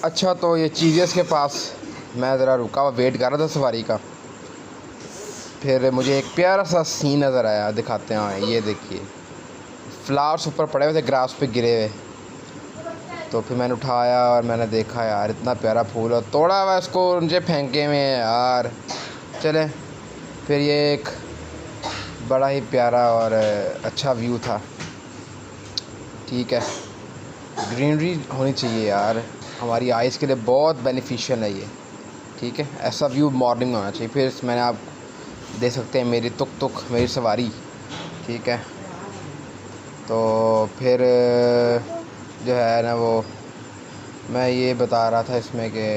अच्छा, तो ये चीज़ेस के पास मैं ज़रा रुका हुआ वेट कर रहा था सवारी का। फिर मुझे एक प्यारा सा सीन नज़र आया, दिखाते हैं। ये देखिए, फ्लावर्स ऊपर पड़े हुए थे, ग्रास पे गिरे हुए। तो फिर मैंने उठाया और मैंने देखा, यार इतना प्यारा फूल, और तोड़ा हुआ इसको मुझे फेंके में यार। चले, फिर ये एक बड़ा ही प्यारा और अच्छा व्यू था। ठीक है, ग्रीनरी होनी चाहिए यार, हमारी आइज़ के लिए बहुत बेनिफिशियल है ये। ठीक है, ऐसा व्यू मॉर्निंग में होना चाहिए। फिर मैंने आप देख सकते हैं मेरी तुक मेरी सवारी। ठीक है, तो फिर जो है ना, वो मैं ये बता रहा था इसमें कि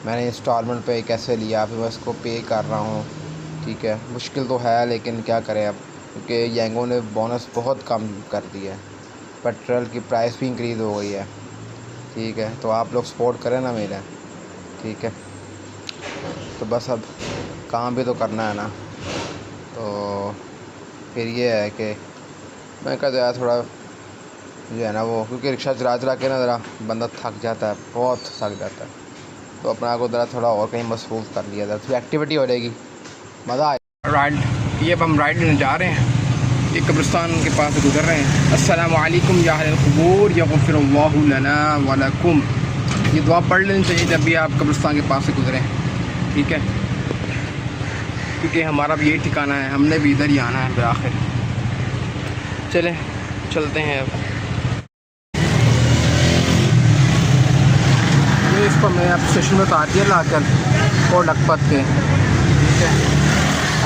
मैंने इंस्टॉलमेंट पे कैसे लिया, फिर मैं इसको पे कर रहा हूँ। ठीक है, मुश्किल तो है, लेकिन क्या करें अब, क्योंकि यांगो ने बोनस बहुत कम कर दिया है, पेट्रोल की प्राइस भी इंक्रीज़ हो गई है। ठीक है, तो आप लोग सपोर्ट करें ना मेरा। ठीक है, तो बस अब काम भी तो करना है ना। तो फिर ये है कि मैं कहा यार थोड़ा जो है ना वो, क्योंकि रिक्शा चला के ना ज़रा बंदा थक जाता है, बहुत थक जाता है। तो अपना को ज़रा थोड़ा और कहीं मसरूफ़ कर लिया जाए, थोड़ी एक्टिविटी हो जाएगी, मज़ा आएगा। राइड, ये अब हम राइड लेने जा रहे हैं, ये कब्रिस्तान के पास से गुजर रहे हैं। अस्सलामु अलैकुम या अहल क़ुबूर यग़फ़िरुल्लाहु लना व लकुम। ये दुआ पढ़ लेनी चाहिए जब भी आप कब्रिस्तान के पास से गुजरें। ठीक है, क्योंकि हमारा भी यही ठिकाना है, हमने भी इधर ही आना है फिर आखिर। चलें, चलते हैं अब। ये इसको मैं अब स्टेशन में उतार दिया लाकर और लखपत के। ठीक है,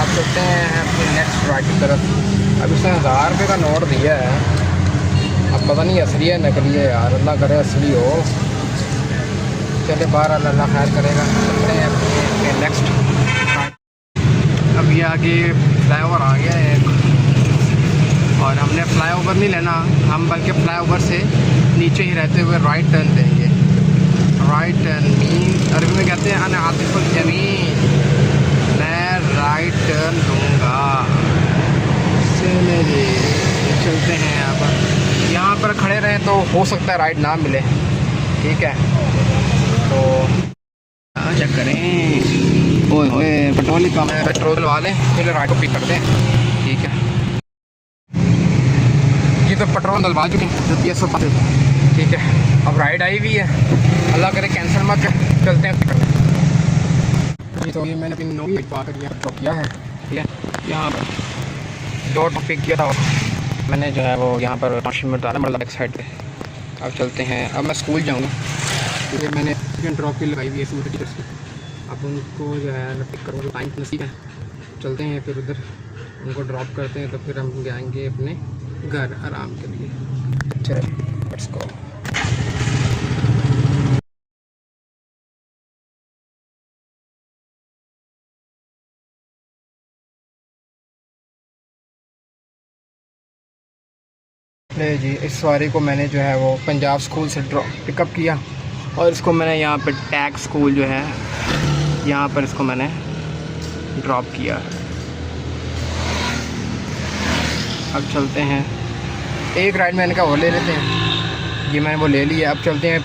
अब चलते हैं अपनी नेक्स्ट राइड की तरफ। अब इसने 1000 रुपये का नोट दिया है, अब पता नहीं असली है नकली है यार, अल्लाह करे असली हो। चले, बाहर अल्लाह खैर करेगा। चलते हैं अपने नेक्स्ट। अब ये आगे फ्लाईओवर आ गया है एक, और हमने फ्लाईओवर नहीं लेना, हम बल्कि फ्लाईओवर से नीचे ही रहते हुए राइट टर्न देंगे। राइट टर्न मीन अरबी में कहते हैं अना आतिफुल जमीन, मैं राइट टर्न दूँगा। चलते हैं। अब यहाँ पर खड़े रहें तो हो सकता है राइड ना मिले। ठीक है, तो क्या करें, ओए होए पेट्रोल ही कम है, पेट्रोल वाले फिर राइड को पिक करते हैं। ठीक है, ये तो पेट्रोल डलवा चुके हैं 250। ठीक है, अब राइड आई हुई है, अल्लाह करे कैंसिल मत कर, चलते हैं। तो ये मैंने अपनी नौकरी ड्रॉप किया है। ठीक है, यहाँ पर डॉट पिक किया था मैंने, जो है वो यहाँ पर 5 मिनट डाला मतलब एक साइड पे। अब चलते हैं, अब मैं स्कूल जाऊँगा, क्योंकि मैंने ड्रॉप की लगाई हुई है स्कूल टीचर्स की। अब उनको जो है पिक करूँगा, टाइम नसीब है। चलते हैं फिर उधर उनको ड्रॉप करते हैं, तो फिर हम जाएंगे अपने घर आराम के लिए। चलिए, लेट्स गो। ले जी, इस सवारी को मैंने जो है वो पंजाब स्कूल से पिकअप किया, और इसको मैंने यहाँ पे टैग स्कूल जो है यहाँ पर इसको मैंने ड्रॉप किया। अब चलते हैं, एक राइड मैंने कहा वो ले लेते हैं, ये मैंने वो ले लिया। अब चलते हैं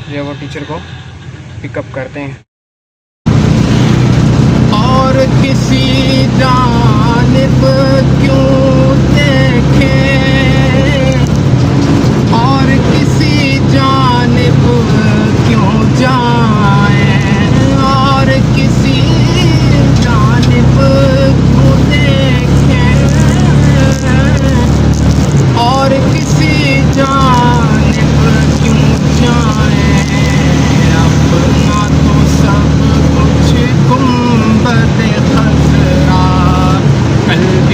जो है वो टीचर को पिकअप करते हैं। और किसी जानिब क्यों देखें, और किसी जानिब क्यों जाएं, और किसी जानिब क्यों देखें, और किसी जानिब क्यों जाएं, अपना तो सब कुछ गुंबद खज़रा कल्ब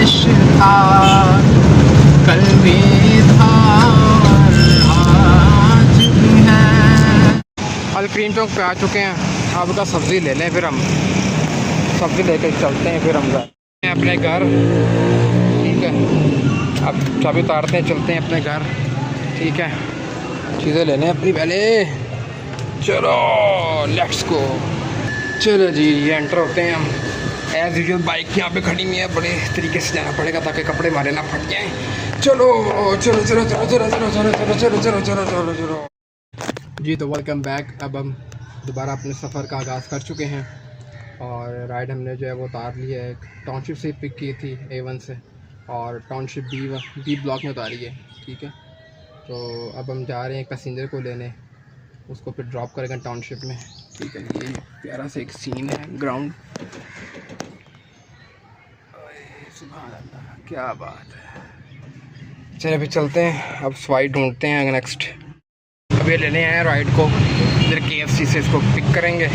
था, कल भी था, आज भी है। अलक्रीम चौक पे आ चुके हैं। अब का सब्ज़ी ले लें, फिर हम सब्ज़ी लेकर चलते हैं, फिर हम अपने घर। ठीक है, अब चाबी उतारते हैं, चलते हैं अपने घर। ठीक है, चीज़ें लेने अपनी पहले। चलो लेट्स गो। चलो जी, ये एंटर होते हैं हम। एज़ यूजुअल बाइक यहाँ पे खड़ी हुई है, बड़े तरीके से जाना पड़ेगा ताकि कपड़े मारे ना फट जाएँ। चलो चलो चलो चलो चलो चलो चलो चलो चलो चलो चलो चलो चलो जी। तो वेलकम बैक। अब हम दोबारा अपने सफ़र का आगाज़ कर चुके हैं और राइड हमने जो है वो उतार ली है। एक टाउनशिप से पिक की थी A1 से, और टाउनशिप बी ब्लॉक में उतारी है। ठीक है, तो अब हम जा रहे हैं एक पैसेंजर को लेने, उसको फिर ड्रॉप करेंगे टाउनशिप में। ठीक है, ये प्यारा सा एक सीन है ग्राउंड। सुभान अल्लाह, क्या बात है। चलिए अभी चलते हैं, अब सवारी ढूंढते हैं नेक्स्ट। अभी लेने आए राइड को इधर KFC से, इसको पिक करेंगे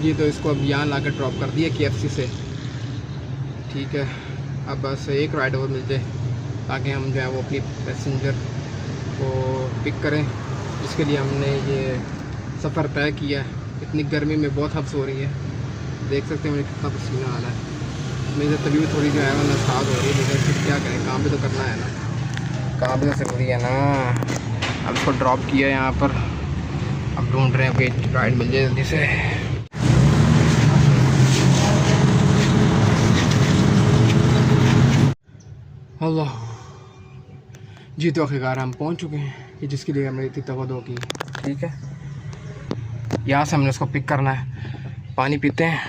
जी। तो इसको अब यहाँ ला कर ड्रॉप कर दिया KFC से। ठीक है, अब बस एक राइड और मिल जाए ताकि हम जो है वो अपनी पैसेंजर को पिक करें, जिसके लिए हमने ये सफ़र तय किया है। इतनी गर्मी में बहुत हब्स हो रही है, देख सकते हैं मुझे कितना पसीना आ रहा है। मेरी तबीयत थोड़ी जो है वो नासाज हो रही है, लेकिन फिर क्या करें, काम भी तो करना है ना, काम भी तो ज़रूरी है ना। अब इसको ड्रॉप किया यहाँ पर, अब ढूंढ रहे हैं कि राइड मिल जाए जल्दी से। अल्लाह जी, तो आखिरकार हम पहुँच चुके हैं, ये जिसके लिए हमने इतनी तवज्जो की। ठीक है, यहाँ से हमने उसको पिक करना है, पानी पीते हैं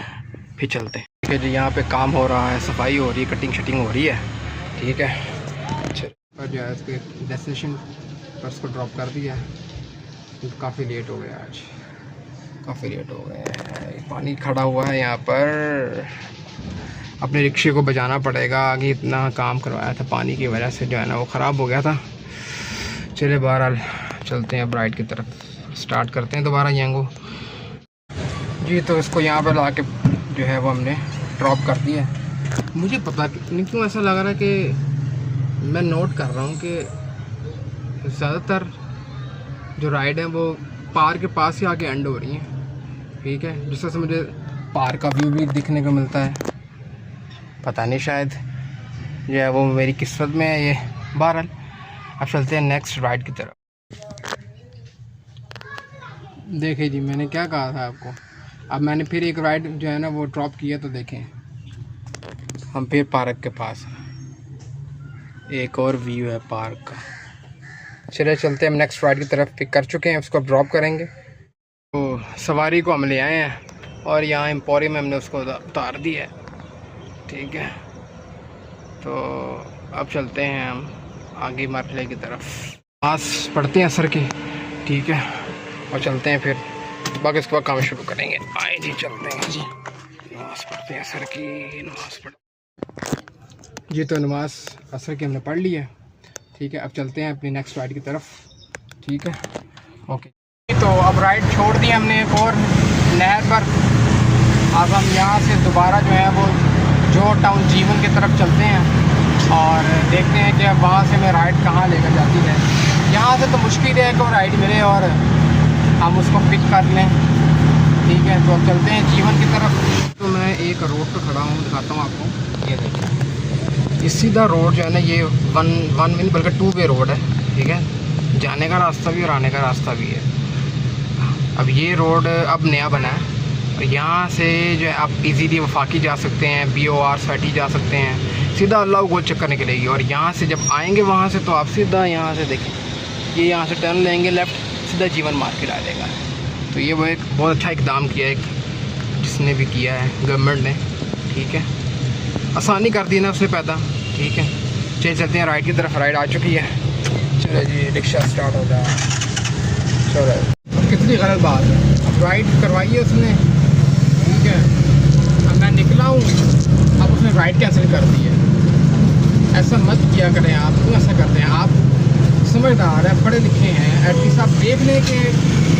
फिर चलते हैं। ठीक है जी, यहाँ पे काम हो रहा है, सफाई हो रही है, कटिंग शटिंग हो रही है। ठीक है, और जो है इसके डेस्टिनेशन पर उसको ड्रॉप कर दिया। काफ़ी लेट हो गया आज, काफ़ी लेट हो गया। पानी खड़ा हुआ है यहाँ पर, अपने रिक्शे को बजाना पड़ेगा। आगे इतना काम करवाया था, पानी की वजह से जो है ना वो ख़राब हो गया था। चले बहरहाल चलते हैं अब राइड की तरफ, स्टार्ट करते हैं दोबारा यांगो जी। तो इसको यहाँ पर ला के जो है वो हमने ड्रॉप कर दिया। मुझे पता नहीं क्यों ऐसा लग रहा है कि मैं नोट कर रहा हूँ कि ज़्यादातर जो राइड है वो पार्क के पास ही आके एंड हो रही हैं। ठीक है, जिस तरह से मुझे पार्क का व्यू भी दिखने को मिलता है, पता नहीं शायद जो है वो मेरी किस्मत में है ये। बहरहाल अब चलते हैं नेक्स्ट राइड की तरफ। देखिए जी, मैंने क्या कहा था आपको, अब मैंने फिर एक राइड जो है ना वो ड्रॉप किया, तो देखें हम फिर पार्क के पास हैं। एक और व्यू है पार्क का। चले चलते हैं हम नेक्स्ट राइड की तरफ, पिक कर चुके हैं, उसको ड्रॉप करेंगे। तो सवारी को हम ले आए हैं और यहाँ एम्पोरियम में हमने उसको उतार दिया है। ठीक है, तो अब चलते हैं हम आगे मरहले की तरफ, पास पढ़ते हैं असर की। ठीक है, और चलते हैं फिर बाकी इसके बाद काम शुरू करेंगे। आए जी, चलते हैं जी, नमाज़ पढ़ते हैं असर की, नमाज़ पढ़ जी। तो नमाज असर की हमने पढ़ ली है। ठीक है, अब चलते हैं अपनी नेक्स्ट राइड की तरफ। ठीक है, ओके। तो अब राइड छोड़ दी हमने एक और नहर पर। अब हम यहाँ से दोबारा जो है वो जो टाउन जीवन की तरफ चलते हैं और देखते हैं कि अब वहाँ से मैं राइड कहाँ लेकर जाती है। यहाँ से तो मुश्किल है कि राइड मिले और हम उसको पिक कर लें। ठीक है, तो अब चलते हैं जीवन की तरफ। तो मैं एक रोड पर खड़ा हूँ, दिखाता हूँ आपको। ये देखिए, ये सीधा रोड जो है ना, ये वन मीन बल्कि 2 वे रोड है। ठीक है, जाने का रास्ता भी और आने का रास्ता भी है। अब ये रोड अब नया बना है और यहाँ से जो है आप इजीली वफाकी जा सकते हैं, BOR सैटी जा सकते हैं, सीधा अल्लाह गोल चक्कर निकलेगी। और यहाँ से जब आएंगे वहाँ से तो आप सीधा यहाँ से देखें, ये यहाँ से टर्न लेंगे लेफ़्ट, सीधा जीवन मार्केट आ जाएगा। तो ये वो एक बहुत अच्छा इकदाम किया है जिसने भी किया है गवर्नमेंट ने। ठीक है, आसानी कर दी ना उसने पैदा। ठीक है, चलिए चलते हैं राइड की तरफ। राइड आ चुकी है, चलो जी, रिक्शा स्टार्ट हो जाए। चलो, अब कितनी गलत बात है, अब राइड करवाई है उसने। ठीक है, अब मैं निकला हूँ, अब उसने राइड कैंसिल कर दी है। ऐसा मत किया करें आप, क्यों ऐसा करते हैं आप? समझदार है, पढ़े लिखे हैं, एटलीस्ट आप देख लें कि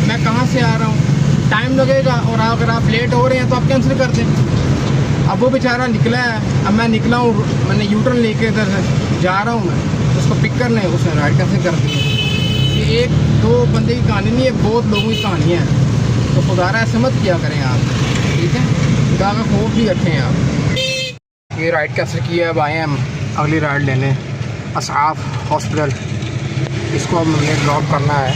मैं कहाँ से आ रहा हूँ, टाइम लगेगा और अगर आप लेट हो रहे हैं तो आप कैंसिल कर दें। अब वो बेचारा निकला है, अब मैं निकला हूँ, मैंने यूटर्न लेके इधर जा रहा हूँ मैं उसको पिक करने, उसने राइड कैसे कर दी। ये एक दो बंदे की कहानी नहीं है, बहुत लोगों की कहानी है। तो खुदारा ऐसे मत किया करें आप, ठीक है, खुदा का खौफ भी रखें आप। ये राइड कैसे किया है, अब आए हम अगली राइड लेने असाफ हॉस्पिटल। इसको अब हमें ड्रॉप करना है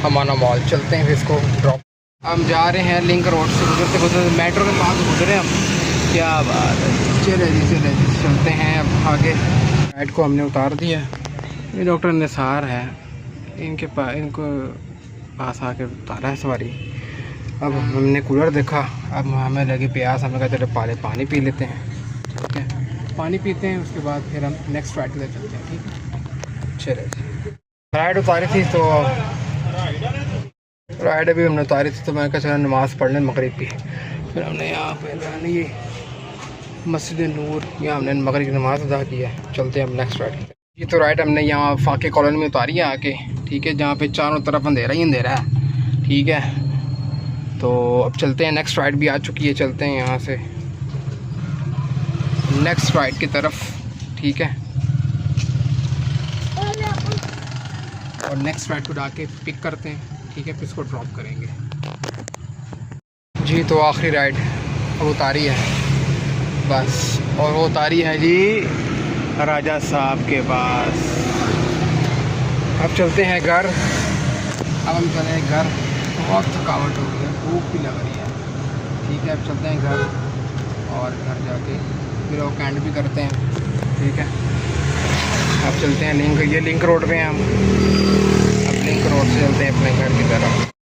हमारा मॉल, चलते हैं फिर इसको ड्रॉप। हम जा रहे हैं लिंक रोड से गुजरते गुजरते मेट्रो के पास गुजरे हम। क्या बात है, चले जी चलते हैं अब आगे। राइड को हमने उतार दिया। ये डॉक्टर निसार है, इनके पास आके उतारा है सवारी। अब हमने कूलर देखा, अब हमें लगी प्यास, हमें कहा चलो पानी पी लेते हैं, ठीक है, पानी पीते हैं, उसके बाद फिर हम नेक्स्ट राइड के लिए चलते हैं, ठीक है। चले जी, राइड उतारी थी तो राइड अभी हमने उतारी थी तो मैंने कहा चलो नमाज़ पढ़ लें मगरिब की। फिर हमने यहाँ पे ये मस्जिद नूर, यहाँ हमने मगरिब की नमाज़ अदा की है। चलते हैं हम नेक्स्ट राइड। ये तो राइड हमने यहाँ फाके कॉलोनी में उतारी है आके, ठीक है, जहाँ पे चारों तरफ अंधेरा ही अंधेरा है, ठीक है। तो अब चलते हैं, नेक्स्ट राइड भी आ चुकी है, चलते हैं यहाँ से नेक्स्ट राइड की तरफ, ठीक है। और नेक्स्ट राइड को डाके पिक करते हैं, ठीक है, फिर इसको ड्रॉप करेंगे जी। तो आखिरी राइड अब उतारी है बस, और वो उतारी है जी राजा साहब के पास। अब चलते हैं घर, अब हम चले हैं घर, बहुत थकावट हो गई है, भूख भी लग रही है, ठीक है। अब चलते हैं घर और घर जाके फिर वो कैंड भी करते हैं, ठीक है। अब चलते हैं लिंक रोड पे हैं हम, अब लिंक रोड से चलते हैं अपने घर की तरफ।